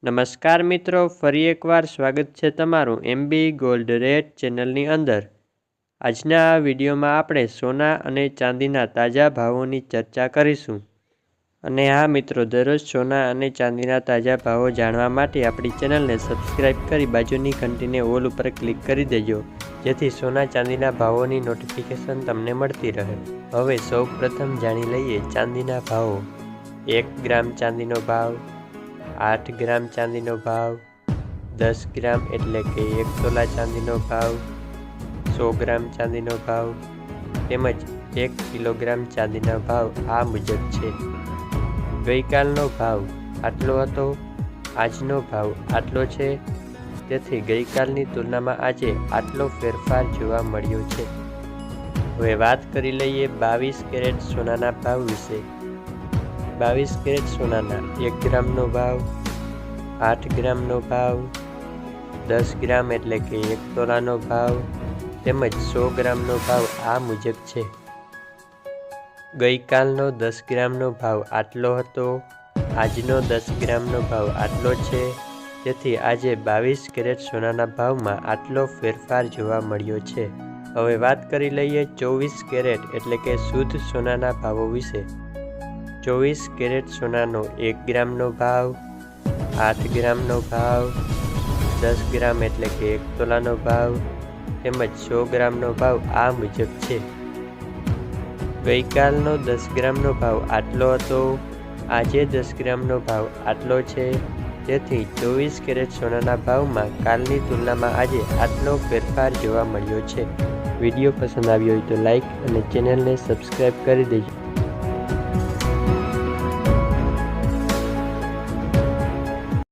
નમસ્કાર મિત્રો, ફરી એકવાર સ્વાગત છે તમારું એમબી ગોલ્ડ રેટ ચેનલની અંદર। આજના આ વિડીયોમાં આપણે સોના અને ચાંદીના તાજા ભાવોની ચર્ચા કરીશું। અને હા મિત્રો, દરરોજ સોના અને ચાંદીના તાજા ભાવો જાણવા માટે આપણી ચેનલને સબસ્ક્રાઇબ કરી બાજુની ઘંટીને ઓલ ઉપર ક્લિક કરી દેજો, જેથી સોના ચાંદીના ભાવોની નોટિફિકેશન તમને મળતી રહે। હવે સૌ પ્રથમ જાણી લઈએ ચાંદીના ભાવો। 1 ગ્રામ ચાંદીનો ભાવ, 8 ગ્રામ ચાંદીનો ભાવ, 10 ગ્રામ એટલે કે 1 તોલા ચાંદીનો ભાવ, 100 ગ્રામ ચાંદીનો ભાવ તેમજ 1 કિલોગ્રામ ચાંદીના ભાવ આ મુજબ છે। ગઈકાલનો ભાવ આટલો હતો, આજનો ભાવ આટલો છે, તેથી ગઈકાલની તુલનામાં આજે આટલો ફેરફાર જોવા મળ્યો છે। હવે વાત કરી લઈએ 22 કેરેટ સોનાના ભાવ વિશે। 22 કેરેટ સોનાના 1 ગ્રામનો ભાવ, 8 ગ્રામનો ભાવ, 10 ગ્રામ એટલે કે 1 તોલાનો ભાવ તેમજ 100 ગ્રામનો ભાવ આ મુજબ છે। ગઈકાલનો 10 ગ્રામનો ભાવ આટલો હતો, આજનો 10 ગ્રામનો ભાવ આટલો છે, તેથી આજે 22 કેરેટ સોનાના ભાવમાં આટલો ફેરફાર જોવા મળ્યો છે। હવે વાત કરી લઈએ 24 કેરેટ એટલે કે શુદ્ધ સોનાના ભાવો વિશે। 24 કેરેટ સોનાનો 1 ગ્રામનો ભાવ, 8 ગ્રામનો ભાવ, 10 ગ્રામ એટલે કે 1 તોલાનો ભાવ તેમજ 100 ગ્રામનો ભાવ આ મુજબ છે। ગઈકાલનો 10 ગ્રામનો ભાવ આટલો હતો, આજે 10 ગ્રામનો ભાવ આટલો છે, તેથી 24 કેરેટ સોનાના ભાવમાં કાલની તુલનામાં આજે આટલો ફેરફાર જોવા મળ્યો છે। વિડીયો પસંદ આવ્યો હોય તો લાઈક અને ચેનલને સબસ્ક્રાઈબ કરી દેજો।